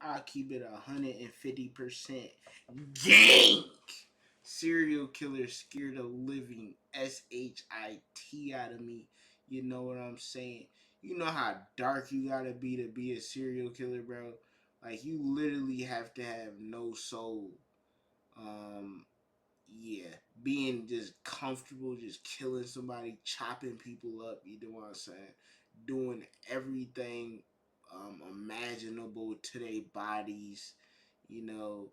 I'll keep it 150% gang. Serial killer scared the living shit out of me. You know what I'm saying? You know how dark you gotta be to be a serial killer, bro. Like you literally have to have no soul. Um, yeah, being just comfortable, just killing somebody, chopping people up. You know what I'm saying? Doing everything imaginable to their bodies. You know,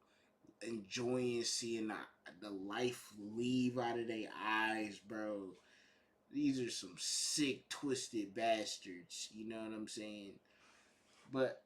enjoying seeing the life leave out of their eyes, bro. These are some sick, twisted bastards. You know what I'm saying? But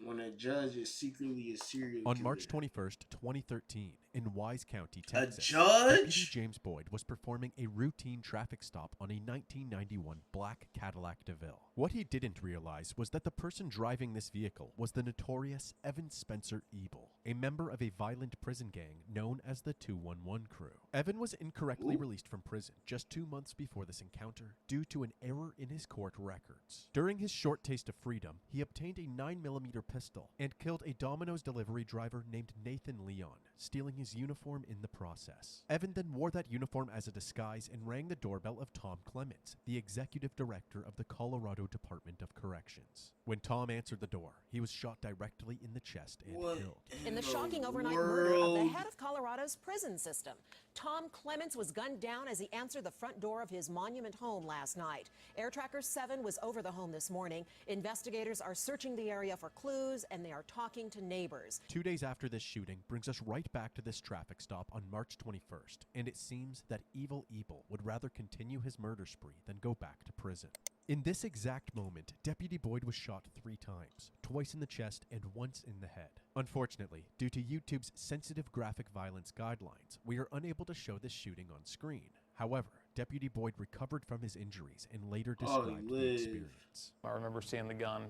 when a judge is secretly a serial On killer, March 21st, 2013, in Wise County, a Texas, Deputy judge? James Boyd was performing a routine traffic stop on a 1991 black Cadillac DeVille. What he didn't realize was that the person driving this vehicle was the notorious Evan Spencer Ebel, a member of a violent prison gang known as the 211 Crew. Evan was incorrectly released from prison just 2 months before this encounter due to an error in his court records. During his short taste of freedom, he obtained a 9mm pistol and killed a Domino's delivery driver named Nathan Leon, stealing his uniform in the process. Evan then wore that uniform as a disguise and rang the doorbell of Tom Clements, the executive director of the Colorado Department of Corrections. When Tom answered the door, he was shot directly in the chest and killed. In the shocking overnight murder of the head of Colorado's prison system, Tom Clements was gunned down as he answered the front door of his Monument home last night. Air Tracker 7 was over the home this morning. Investigators are searching the area for clues, and they are talking to neighbors. 2 days after this shooting brings us right back to this traffic stop on March 21st, and it seems that Evil Ebel would rather continue his murder spree than go back to prison. In this exact moment, Deputy Boyd was shot 3 times, twice in the chest and once in the head. Unfortunately, due to YouTube's sensitive graphic violence guidelines, we are unable to show this shooting on screen. However, Deputy Boyd recovered from his injuries and later described the experience. I remember seeing the gun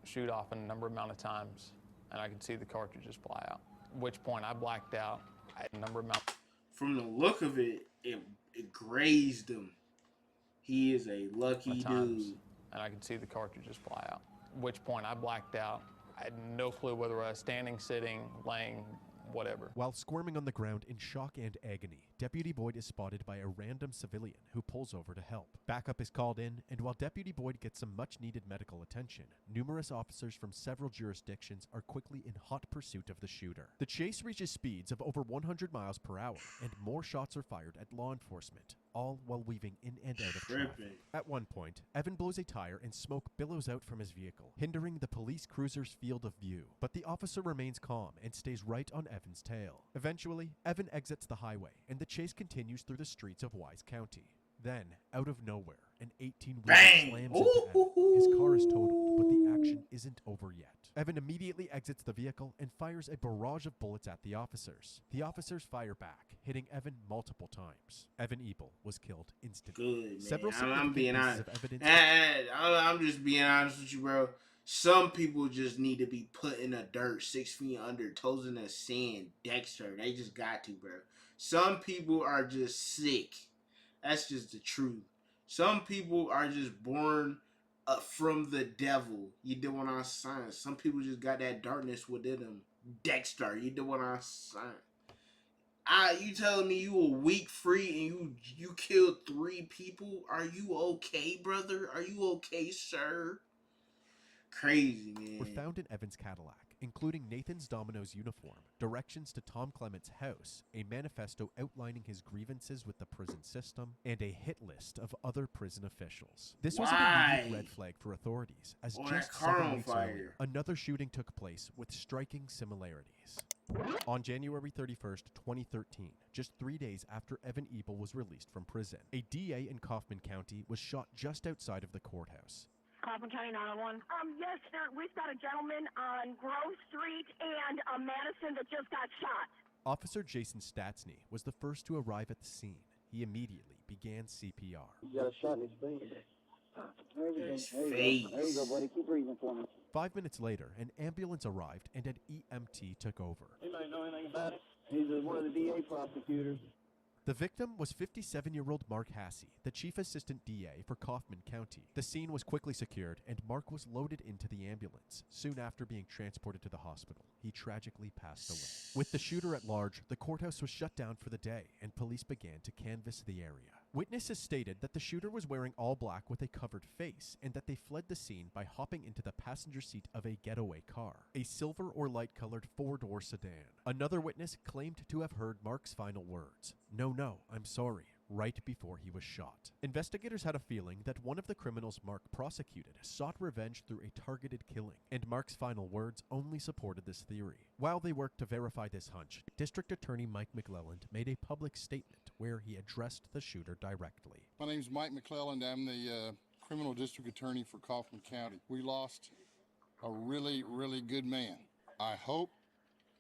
shoot off a number amount of times, and I could see the cartridges fly out, at which point I blacked out. I had a number amount. From the look of it, it grazed him. He is a lucky dude. And I could see the cartridges fly out, at which point I blacked out. I had no clue whether I was standing, sitting, laying, whatever. While squirming on the ground in shock and agony, Deputy Boyd is spotted by a random civilian who pulls over to help. Backup is called in, and while Deputy Boyd gets some much-needed medical attention, numerous officers from several jurisdictions are quickly in hot pursuit of the shooter. The chase reaches speeds of over 100 miles per hour, and more shots are fired at law enforcement, all while weaving in and out of traffic. At one point, Evan blows a tire and smoke billows out from his vehicle, hindering the police cruiser's field of view. But the officer remains calm and stays right on Evan's tail. Eventually, Evan exits the highway, and the chase continues through the streets of Wise County. Then, out of nowhere, an 18-wheeler slams into Evan. His car is totaled, but the action isn't over yet. Evan immediately exits the vehicle and fires a barrage of bullets at the officers. The officers fire back, hitting Evan multiple times. Evan Ebel was killed instantly. Good, man. Several I'm being honest. of evidence. I'm just being honest with you, bro. Some people just need to be put in the dirt 6 feet under, toes in the sand, Dexter. They just got to, bro. Some people are just sick. That's just the truth. Some people are just born from the devil. You know what I'm saying? Some people just got that darkness within them. Dexter, you know what I'm saying? You telling me you a week free and you killed 3 people? Are you okay, brother? Are you okay, sir? Crazy, man. Were found in Evan's Cadillac, including Nathan's Domino's uniform, directions to Tom Clements' house, a manifesto outlining his grievances with the prison system, and a hit list of other prison officials. This was an immediate red flag for authorities, as just 7 weeks earlier, another shooting took place with striking similarities. On January 31st, 2013, just 3 days after Evan Ebel was released from prison, a DA in Kaufman County was shot just outside of the courthouse. Kaufman County 911. Yes, sir. We've got a gentleman on Grove Street and Madison that just got shot. Officer Jason Statsny was the first to arrive at the scene. He immediately began CPR. He got a shot in his face. There you go, buddy. Keep breathing for me. 5 minutes later, an ambulance arrived and an EMT took over. Anybody know anything about it? He's one of the DA prosecutors. The victim was 57-year-old Mark Hassey, the chief assistant DA for Kaufman County. The scene was quickly secured, and Mark was loaded into the ambulance. Soon after being transported to the hospital, he tragically passed away. With the shooter at large, the courthouse was shut down for the day, and police began to canvass the area. Witnesses stated that the shooter was wearing all black with a covered face, and that they fled the scene by hopping into the passenger seat of a getaway car, a silver or light-colored four-door sedan. Another witness claimed to have heard Mark's final words, "No, I'm sorry," right before he was shot. Investigators had a feeling that one of the criminals Mark prosecuted sought revenge through a targeted killing, and Mark's final words only supported this theory. While they worked to verify this hunch, District Attorney Mike McClelland made a public statement where he addressed the shooter directly. My name is Mike McClelland. I'm the criminal district attorney for Kaufman County. We lost a really, really good man. I hope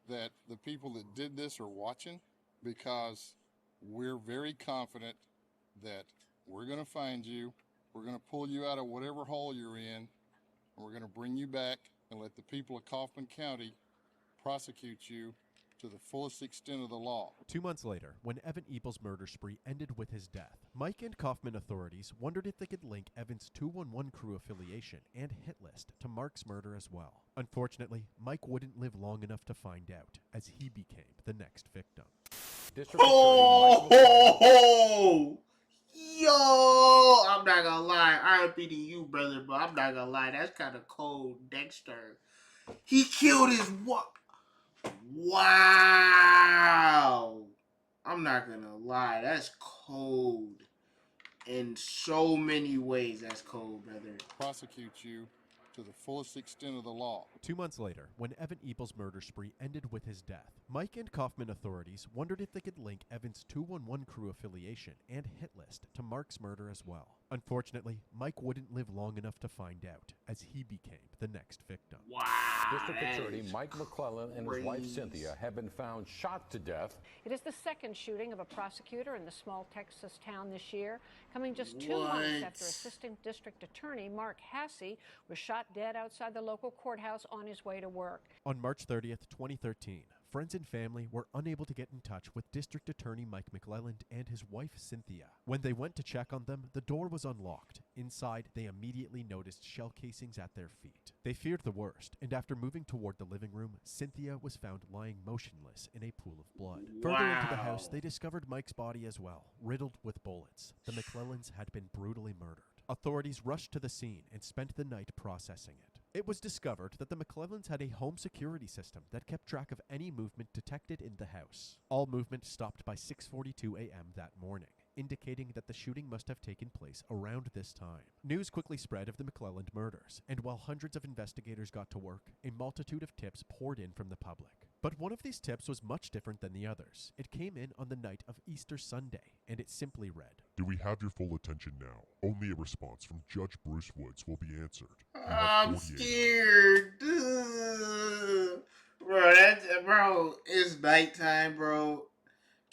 that the people that did this are watching, because we're very confident that we're going to find you, we're going to pull you out of whatever hole you're in, and we're going to bring you back and let the people of Kaufman County prosecute you to the fullest extent of the law. 2 months later, when Evan Ebel's murder spree ended with his death, Mike and Kaufman authorities wondered if they could link Evan's 211 crew affiliation and hit list to Mark's murder as well. Unfortunately, Mike wouldn't live long enough to find out, as he became the next victim. Yo, I'm not gonna lie. R.I.P. to you, brother, but I'm not gonna lie. That's kind of cold, Dexter. He killed his what? Wow. I'm not gonna lie. That's cold. In so many ways, that's cold, brother. Prosecute you to the fullest extent of the law. 2 months later, when Evan Ebel's murder spree ended with his death, Mike and Kaufman authorities wondered if they could link Evan's 211 crew affiliation and hit list to Mark's murder as well. Unfortunately, Mike wouldn't live long enough to find out, as he became the next victim. Wow. District Attorney Mike McClellan and his wife Cynthia have been found shot to death. It is the second shooting of a prosecutor in the small Texas town this year, coming just 2 months after Assistant District Attorney Mark Hassey was shot dead outside the local courthouse on his way to work. On March 30th, 2013, friends and family were unable to get in touch with District Attorney Mike McClelland and his wife Cynthia. When they went to check on them, the door was unlocked. Inside, they immediately noticed shell casings at their feet. They feared the worst, and after moving toward the living room, Cynthia was found lying motionless in a pool of blood. Further into the house, they discovered Mike's body as well, riddled with bullets. The McClellans had been brutally murdered. Authorities rushed to the scene and spent the night processing it. It was discovered that the McClellans had a home security system that kept track of any movement detected in the house. All movement stopped by 6:42 a.m. that morning, indicating that the shooting must have taken place around this time. News quickly spread of the McClelland murders, and while hundreds of investigators got to work, a multitude of tips poured in from the public. But one of these tips was much different than the others. It came in on the night of Easter Sunday, and it simply read, "Do we have your full attention now? Only a response from Judge Bruce Woods will be answered. I'm scared. Bro, it's nighttime, bro.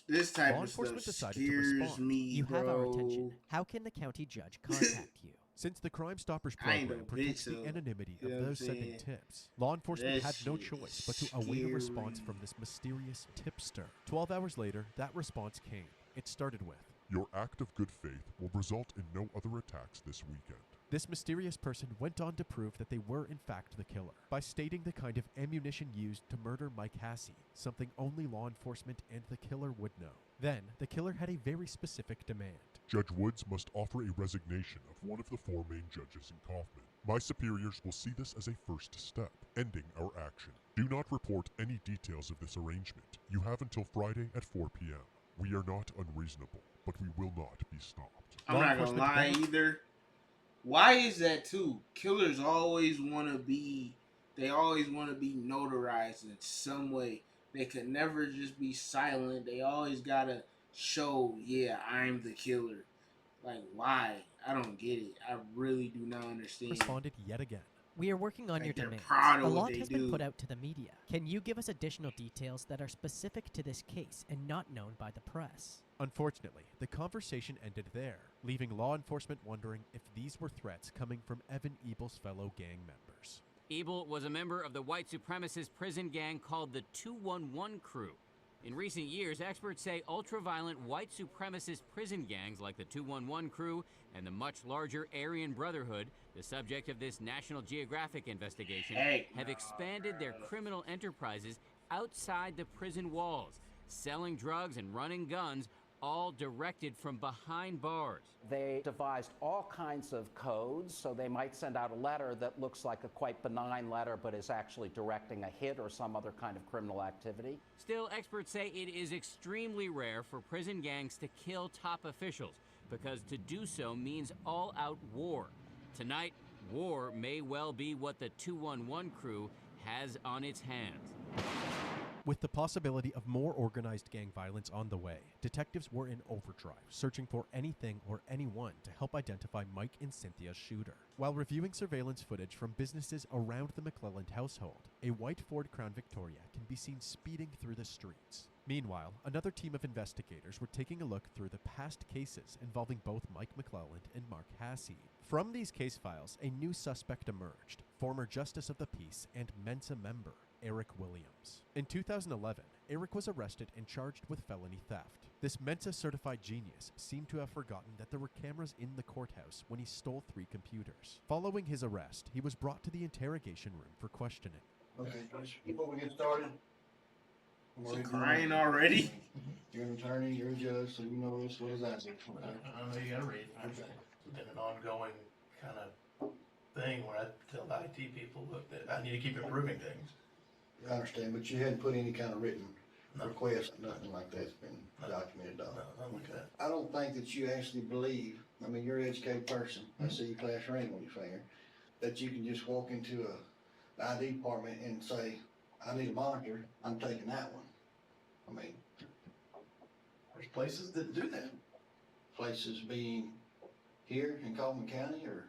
This type Law of stuff enforcement decided to scares respond. me, You bro. have our attention. How can the county judge contact you? Since the Crime Stoppers I ain't program no protects bitch, the so, anonymity you know of what those I'm sending saying? tips, law enforcement That had no shit choice but to await a response scary. from this mysterious tipster. 12 hours later, that response came. It started with, Your act of good faith will result in no other attacks this weekend." This mysterious person went on to prove that they were in fact the killer, by stating the kind of ammunition used to murder Mike Hassey, something only law enforcement and the killer would know. Then, the killer had a very specific demand. Judge Woods must offer a resignation of one of the 4 main judges in Kaufman. My superiors will see this as a first step, ending our action. Do not report any details of this arrangement. You have until Friday at 4 p.m. We are not unreasonable, but we will not be stopped. I'm not gonna lie either. Why is that too? Killers always want to be, they always want to be notarized in some way. They could never just be silent. They always gotta show, yeah, I'm the killer. Like, why? I don't get it. I really do not understand. Responded yet again. We are working on Like your they're demands. proud of A what lot they has do. been put out to the media. Can you give us additional details that are specific to this case and not known by the press? Unfortunately, the conversation ended there, leaving law enforcement wondering if these were threats coming from Evan Ebel's fellow gang members. Ebel was a member of the white supremacist prison gang called the 211 Crew. In recent years, experts say ultra-violent white supremacist prison gangs like the 211 crew and the much larger Aryan Brotherhood, the subject of this National Geographic investigation, have expanded their criminal enterprises outside the prison walls, selling drugs and running guns, all directed from behind bars. They devised all kinds of codes, so they might send out a letter that looks like a quite benign letter but is actually directing a hit or some other kind of criminal activity. Still, experts say it is extremely rare for prison gangs to kill top officials, because to do so means all-out war. Tonight, war may well be what the 211 crew has on its hands. With the possibility of more organized gang violence on the way, detectives were in overdrive, searching for anything or anyone to help identify Mike and Cynthia's shooter. While reviewing surveillance footage from businesses around the McClelland household, a white Ford Crown Victoria can be seen speeding through the streets. Meanwhile, another team of investigators were taking a look through the past cases involving both Mike McClelland and Mark Hasse. From these case files, a new suspect emerged, former Justice of the Peace and Mensa member, Eric Williams. In 2011, Eric was arrested and charged with felony theft. This Mensa certified genius seemed to have forgotten that there were cameras in the courthouse when he stole 3 computers. Following his arrest, he was brought to the interrogation room for questioning. Okay, before we get started, Is he crying already? You're an attorney, you're a judge, so you know this. What does that mean? Okay. I know you gotta read. Okay. It's been an ongoing kind of thing where I tell the IT people, look, that I need to keep improving things. I understand, but you hadn't put any kind of written request, nothing like that's been documented, dog. No, nothing like that. I don't think that you actually believe, I mean, you're an educated person, I see your class ring on your finger, that you can just walk into the ID department and say, I need a monitor, I'm taking that one. I mean, There's places that do that. places being here in Kaufman County, or?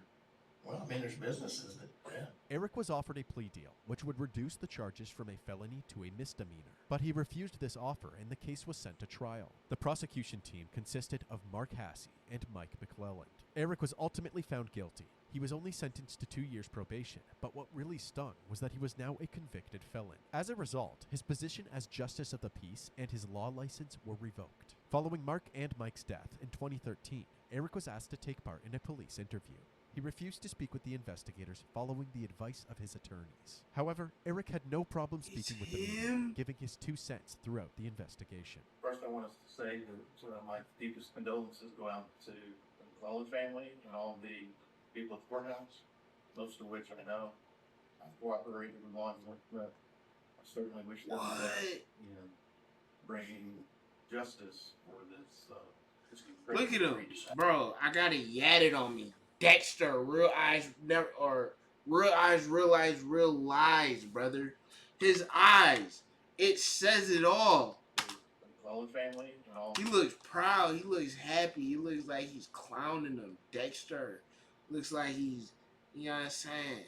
Well, I mean, there's businesses that, yeah. Eric was offered a plea deal, which would reduce the charges from a felony to a misdemeanor. But he refused this offer and the case was sent to trial. The prosecution team consisted of Mark Hasse and Mike McClelland. Eric was ultimately found guilty. He was only sentenced to 2 years probation, but what really stung was that he was now a convicted felon. As a result, his position as Justice of the Peace and his law license were revoked. Following Mark and Mike's death in 2013, Eric was asked to take part in a police interview. He refused to speak with the investigators following the advice of his attorneys. However, Eric had no problem speaking with the media, giving his 2 cents throughout the investigation. First, I want to say that my deepest condolences go out to the McClelland family and all the people at the courthouse, most of which I know I've cooperated with law enforcement. I certainly wish them the best in bringing justice for this. Look at him, bro. I got it yatted on me. Dexter, real eyes never, or real eyes realize real lies, brother. His eyes, it says it all. Family and all. He looks proud. He looks happy. He looks like he's clowning them. Dexter looks like he's, you know what I'm saying,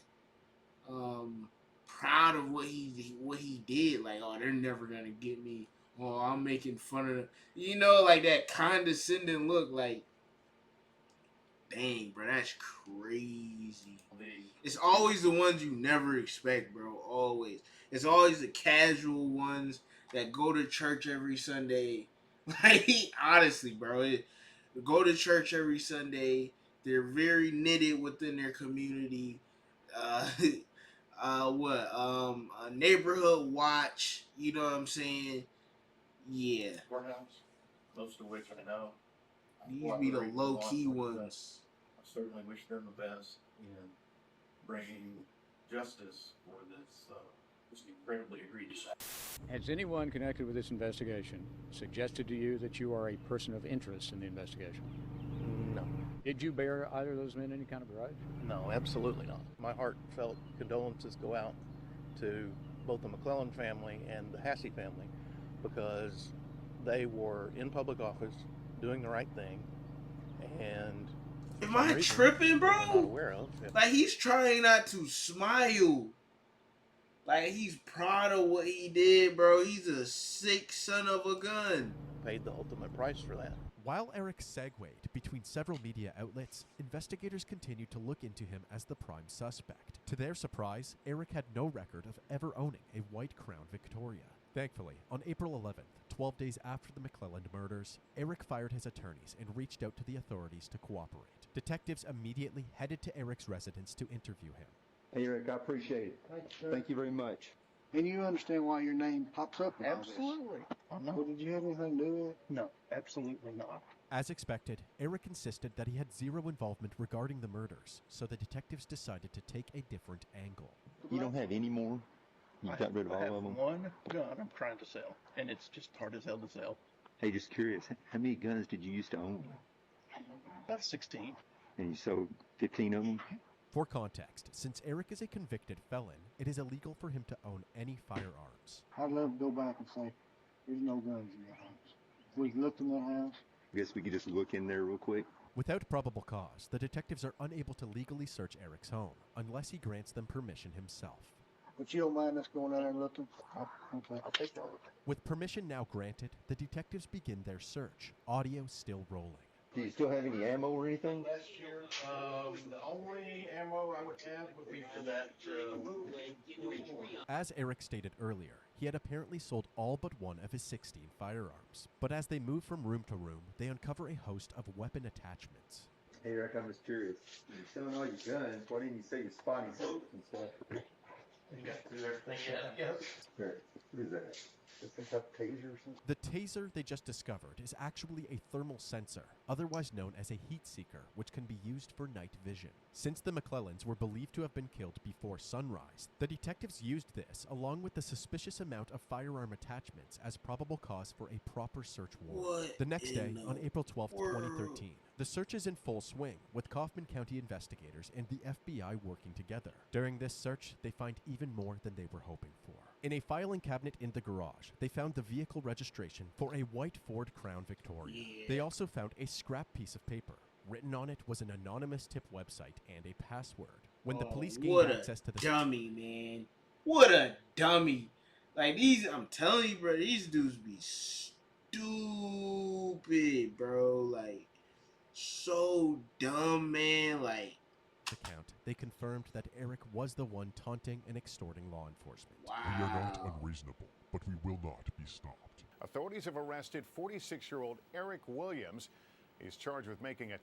proud of what he did. Like, oh, they're never gonna get me. Oh, I'm making fun of them. You know, like that condescending look. Like, dang, bro, that's crazy. It's always the ones you never expect, bro. Always. It's always the casual ones that go to church every Sunday. Like, honestly, bro, go to church every Sunday. They're very knitted within their community. A neighborhood watch. You know what I'm saying? Yeah. Courthouse, most of which I know. These be the low key ones. I certainly wish them the best in bringing justice for this incredibly egregious act. Has anyone connected with this investigation suggested to you that you are a person of interest in the investigation? No. Did you bear either of those men any kind of grudge? No, absolutely not. My heartfelt condolences go out to both the McClelland family and the Hasse family because they were in public office doing the right thing, and am I tripping, bro? I'm not aware of. Like, he's trying not to smile. Like, he's proud of what he did, bro. He's a sick son of a gun. Paid the ultimate price for that. While Eric segued between several media outlets, investigators continued to look into him as the prime suspect. To their surprise, Eric had no record of ever owning a white Crown Victoria. Thankfully, on April 11th, 12 days after the McClelland murders, Eric fired his attorneys and reached out to the authorities to cooperate. Detectives immediately headed to Eric's residence to interview him. Hey, Eric, I appreciate it. Thank you very much. And you understand why your name pops up in all this? Absolutely. Well, did you have anything to do with it? No, absolutely not. As expected, Eric insisted that he had zero involvement regarding the murders, so the detectives decided to take a different angle. You don't have any more? You got rid of all of them? One gun I'm trying to sell, and it's just hard as hell to sell. Hey, just curious, how many guns did you used to own? About 16. And you sold 15 of them? For context, since Eric is a convicted felon, it is illegal for him to own any firearms. I'd love to go back and say, there's no guns in your house. If we looked in that house. I guess we could just look in there real quick. Without probable cause, the detectives are unable to legally search Eric's home, unless he grants them permission himself. But you don't mind us going out there and looking? I'll take that. With permission now granted, the detectives begin their search, audio still rolling. Do you still have any ammo or anything? Last year, the only ammo I would have would be for that. As Eric stated earlier, he had apparently sold all but one of his 16 firearms. But as they move from room to room, they uncover a host of weapon attachments. Hey, Eric, I'm just curious. You're selling all your guns. Why didn't you say your spotting hook and stuff? You got through everything yet, I guess. Here, what is that? Is this a taser or something? The taser they just discovered is actually a thermal sensor, otherwise known as a heat seeker, which can be used for night vision. Since the McClellans were believed to have been killed before sunrise, the detectives used this, along with the suspicious amount of firearm attachments, as probable cause for a proper search warrant. The next day, on April 12, 2013, the search is in full swing, with Kaufman County investigators and the FBI working together. During this search, they find even more than they were hoping for. In a filing cabinet in the garage, they found the vehicle registration for a white Ford Crown Victoria. They also found a scrap piece of paper. Written on it was an anonymous tip website and a password. When the police gained access to the dummy, man. What a dummy. Like, these, I'm telling you, bro, these dudes be stupid, bro. Like, so dumb, man. Like, account, they confirmed that Eric was the one taunting and extorting law enforcement. We are not unreasonable, but we will not be stopped. Authorities have arrested 46-year-old Eric Williams. He's charged with making a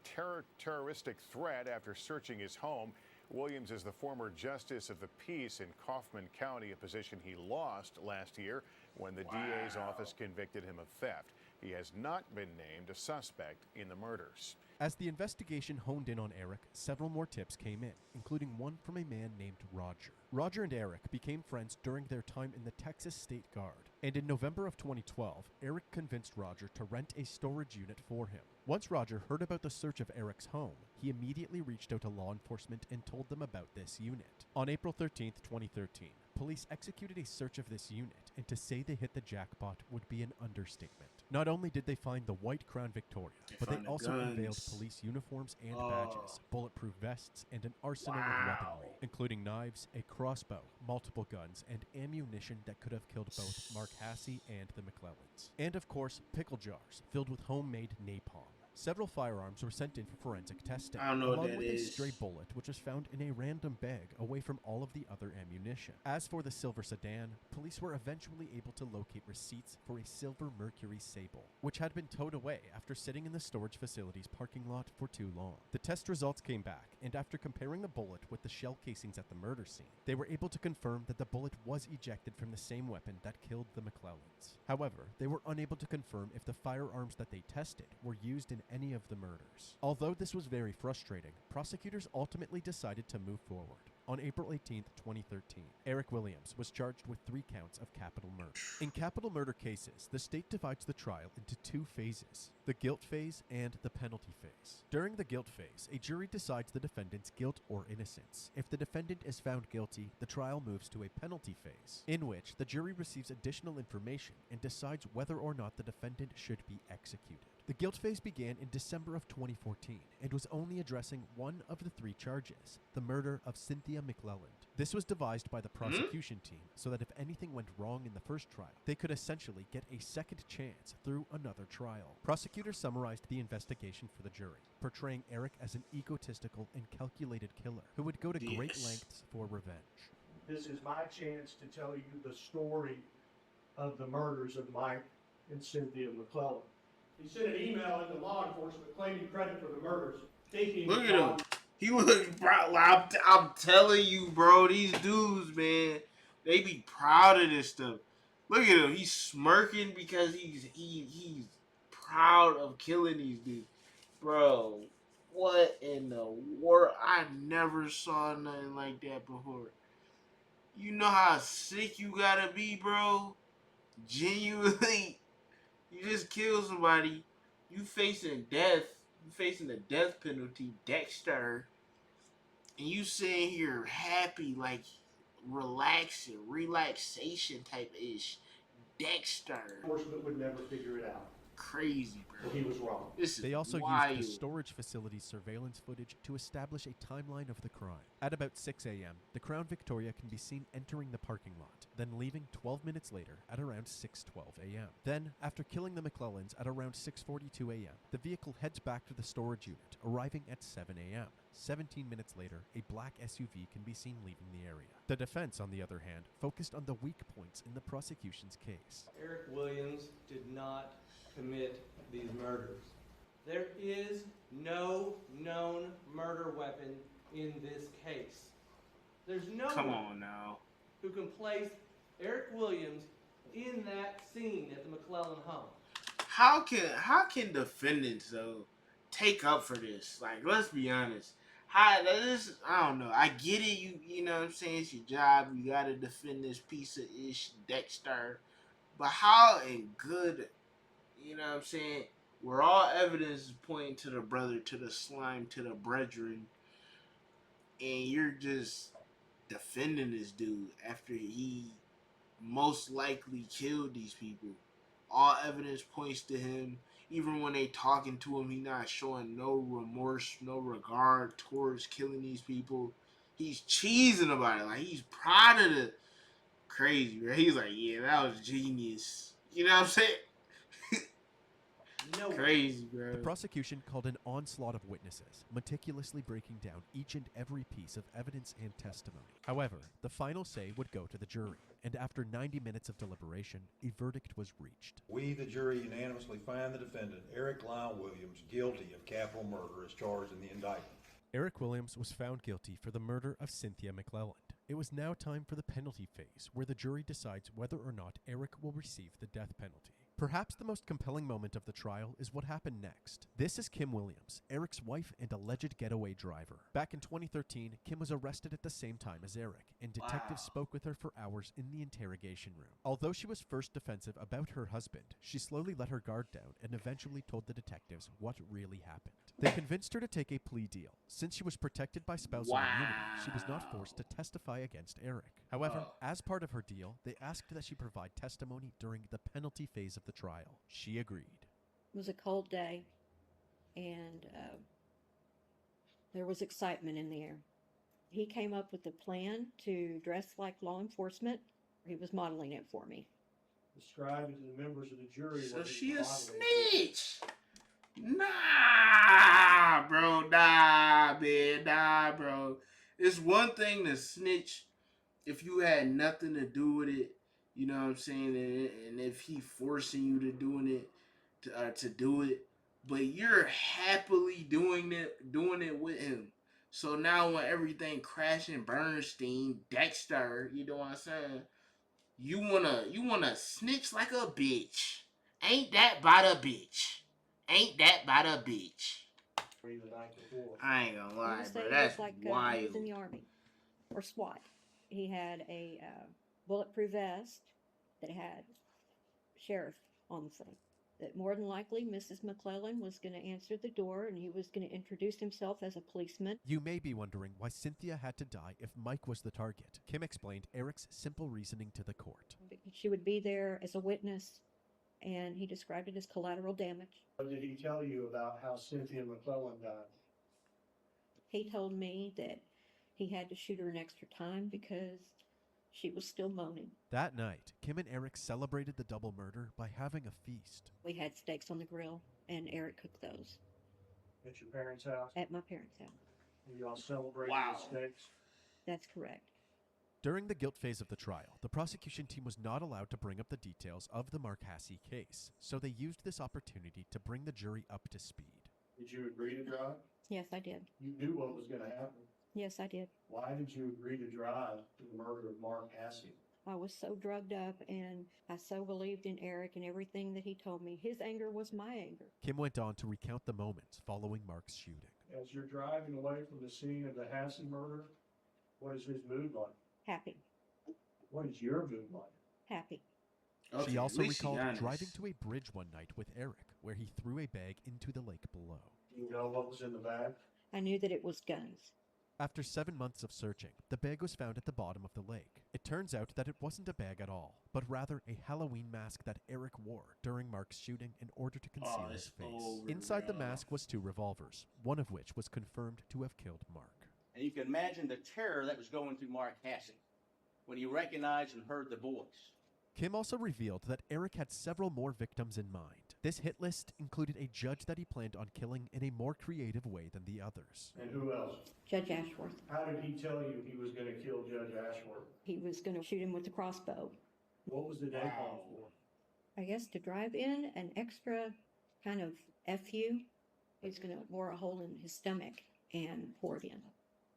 terroristic threat after searching his home. Williams is the former justice of the peace in Kaufman County, a position he lost last year when the DA's office convicted him of theft. He has not been named a suspect in the murders. As the investigation honed in on Eric, several more tips came in, including one from a man named Roger. Roger and Eric became friends during their time in the Texas State Guard, and in November of 2012, Eric convinced Roger to rent a storage unit for him. Once Roger heard about the search of Eric's home, he immediately reached out to law enforcement and told them about this unit. On April 13, 2013, police executed a search of this unit, and to say they hit the jackpot would be an understatement. Not only did they find the white Crown Victoria, but they also unveiled police uniforms and badges, bulletproof vests, and an arsenal of weaponry, including knives, a crossbow, multiple guns, and ammunition that could have killed both Mark Hasse and the McClellans. And of course, pickle jars filled with homemade napalm. Several firearms were sent in for forensic testing, along with a stray bullet which was found in a random bag away from all of the other ammunition. As for the silver sedan, police were eventually able to locate receipts for a silver Mercury Sable, which had been towed away after sitting in the storage facility's parking lot for too long. The test results came back, and after comparing the bullet with the shell casings at the murder scene, they were able to confirm that the bullet was ejected from the same weapon that killed the McClellans. However, they were unable to confirm if the firearms that they tested were used in any of the murders. Although this was very frustrating, prosecutors ultimately decided to move forward. On April 18, 2013, Eric Williams was charged with 3 counts of capital murder. In capital murder cases, the state divides the trial into 2 phases, the guilt phase and the penalty phase. During the guilt phase, a jury decides the defendant's guilt or innocence. If the defendant is found guilty, the trial moves to a penalty phase, in which the jury receives additional information and decides whether or not the defendant should be executed. The guilt phase began in December of 2014 and was only addressing one of the 3 charges, the murder of Cynthia McClelland. This was devised by the prosecution team so that if anything went wrong in the first trial, they could essentially get a second chance through another trial. Prosecutors summarized the investigation for the jury, portraying Eric as an egotistical and calculated killer who would go to great lengths for revenge. This is my chance to tell you the story of the murders of my and Cynthia McClellan. He sent an email into law enforcement claiming credit for the murders, thinking... Look at him. He was, bro, I'm telling you, bro, these dudes, man, they be proud of this stuff. Look at him. He's smirking because he's proud of killing these dudes. Bro, what in the world? I never saw nothing like that before. You know how sick you gotta be, bro? Genuinely, you just kill somebody. You facing death. You facing the death penalty, Dexter. And you sitting here happy, like relaxation type ish. Dexter. Enforcement would never figure it out. Crazy, bro. But he was wrong. This is They also wild. used the storage facility's surveillance footage to establish a timeline of the crime. At about 6 a.m., the Crown Victoria can be seen entering the parking lot, then leaving 12 minutes later at around 6:12 a.m. Then, after killing the McClellans at around 6:42 a.m., the vehicle heads back to the storage unit, arriving at 7 a.m. 17 minutes later, a black SUV can be seen leaving the area. The defense, on the other hand, focused on the weak points in the prosecution's case. Eric Williams did not commit these murders. There is no known murder weapon in this case. There's no Come one on now. who can place Eric Williams in that scene at the McClellan home. How can defendants though take up for this? Like, let's be honest. I don't know. I get it. You know what I'm saying? It's your job. You gotta defend this piece of ish Dexter. But how in good, you know what I'm saying? Where all evidence is pointing to the brother, to the slime, to the brethren, and you're just defending this dude after he most likely killed these people. All evidence points to him. Even when they talking to him, he not showing no remorse, no regard towards killing these people. He's cheesing about it. Like, he's proud of the crazy, right? He's like, yeah, that was genius. You know what I'm saying? No. Crazy, bro. The prosecution called an onslaught of witnesses, meticulously breaking down each and every piece of evidence and testimony. However, the final say would go to the jury, and after 90 minutes of deliberation, a verdict was reached. We, the jury, unanimously find the defendant, Eric Lyle Williams, guilty of capital murder as charged in the indictment. Eric Williams was found guilty for the murder of Cynthia McClelland. It was now time for the penalty phase, where the jury decides whether or not Eric will receive the death penalty. Perhaps the most compelling moment of the trial is what happened next. This is Kim Williams, Eric's wife and alleged getaway driver. Back in 2013, Kim was arrested at the same time as Eric, and detectives spoke with her for hours in the interrogation room. Although she was first defensive about her husband, she slowly let her guard down and eventually told the detectives what really happened. They convinced her to take a plea deal. Since she was protected by spousal immunity, she was not forced to testify against Eric. However, as part of her deal, they asked that she provide testimony during the penalty phase of the trial. She agreed. It was a cold day, and there was excitement in the air. He came up with a plan to dress like law enforcement. He was modeling it for me. Describing to the members of the jury. So what she he a was snitch. Nah, bro. Nah, man. Nah, bro. It's one thing to snitch if you had nothing to do with it. You know what I'm saying? And if he forcing you to do it, but you're happily doing it with him. So now when everything crashing, Bernstein, Dexter, you know what I'm saying? You wanna snitch like a bitch. Ain't that by the bitch? Ain't that by the bitch? I ain't gonna lie, He bro. was That's like wild. he was in the Army or SWAT. He had a bulletproof vest that had sheriff on the front. That more than likely Mrs. McClellan was going to answer the door and he was going to introduce himself as a policeman. You may be wondering why Cynthia had to die if Mike was the target. Kim explained Eric's simple reasoning to the court. She would be there as a witness, and he described it as collateral damage. What did he tell you about how Cynthia McClellan died? He told me that he had to shoot her an extra time because she was still moaning. That night, Kim and Eric celebrated the double murder by having a feast. We had steaks on the grill, and Eric cooked those. At your parents' house? At my parents' house. And you all celebrated the steaks? That's correct. During the guilt phase of the trial, the prosecution team was not allowed to bring up the details of the Mark Hasse case, so they used this opportunity to bring the jury up to speed. Did you agree to drive? Yes, I did. You knew what was going to happen. Yes, I did. Why did you agree to drive to the murder of Mark Hasse? I was so drugged up and I so believed in Eric and everything that he told me. His anger was my anger. Kim went on to recount the moments following Mark's shooting. As you're driving away from the scene of the Hasse murder, what is his mood like? Happy. What is your mood like? Happy. Okay, She also at least she recalled honest. driving to a bridge one night with Eric, where he threw a bag into the lake below. Do you know what was in the bag? I knew that it was guns. After 7 months of searching, the bag was found at the bottom of the lake. It turns out that it wasn't a bag at all, but rather a Halloween mask that Eric wore during Mark's shooting in order to conceal his face. Inside the mask was 2 revolvers, one of which was confirmed to have killed Mark. And you can imagine the terror that was going through Mark Hasse when he recognized and heard the voice. Kim also revealed that Eric had several more victims in mind. This hit list included a judge that he planned on killing in a more creative way than the others. And who else? Judge Ashworth. How did he tell you he was going to kill Judge Ashworth? He was going to shoot him with the crossbow. What was the day call for? I guess to drive in an extra kind of FU. He's going to bore a hole in his stomach and pour it in.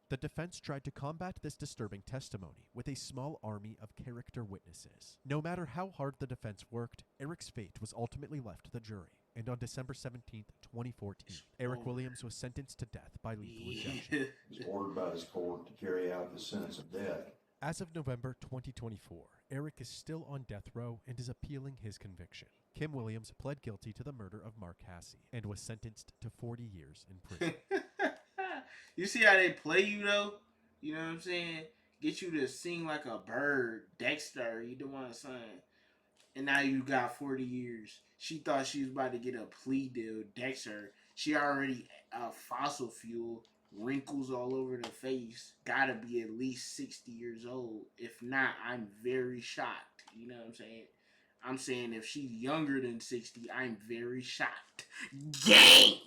The defense tried to combat this disturbing testimony with a small army of character witnesses. No matter how hard the defense worked, Eric's fate was ultimately left to the jury, and on December 17, 2014, Eric Williams was sentenced to death by lethal injection. He was ordered by this court to carry out the sentence of death. As of November 2024, Eric is still on death row and is appealing his conviction. Kim Williams pled guilty to the murder of Mark Hasse and was sentenced to 40 years in prison. You see how they play you though? You know what I'm saying? Get you to sing like a bird. Dexter, you don't want to sign. And now you got 40 years. She thought she was about to get a plea deal. Dexter, she already fossil fuel, wrinkles all over the face. Gotta be at least 60 years old. If not, I'm very shocked. You know what I'm saying? I'm saying if she's younger than 60, I'm very shocked. Gank!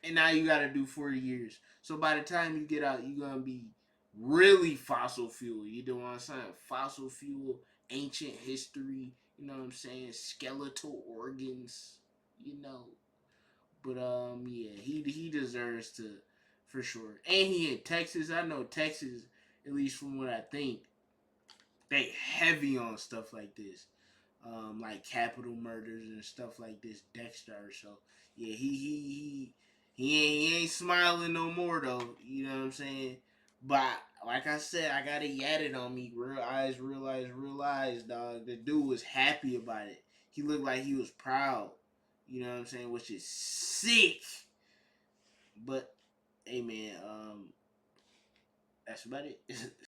And now you gotta do 40 years. So by the time you get out, you're gonna be really fossil fuel. You know what I'm saying? Fossil fuel, ancient history, you know what I'm saying? Skeletal organs, you know. But yeah, he deserves to, for sure. And he in Texas. I know Texas, at least from what I think, they heavy on stuff like this. Like capital murders and stuff like this, Dexter. So yeah, he ain't smiling no more though. You know what I'm saying? But like I said, I got it yatted on me. Real eyes, real eyes, dog. The dude was happy about it. He looked like he was proud. You know what I'm saying? Which is sick. But hey man, that's about it.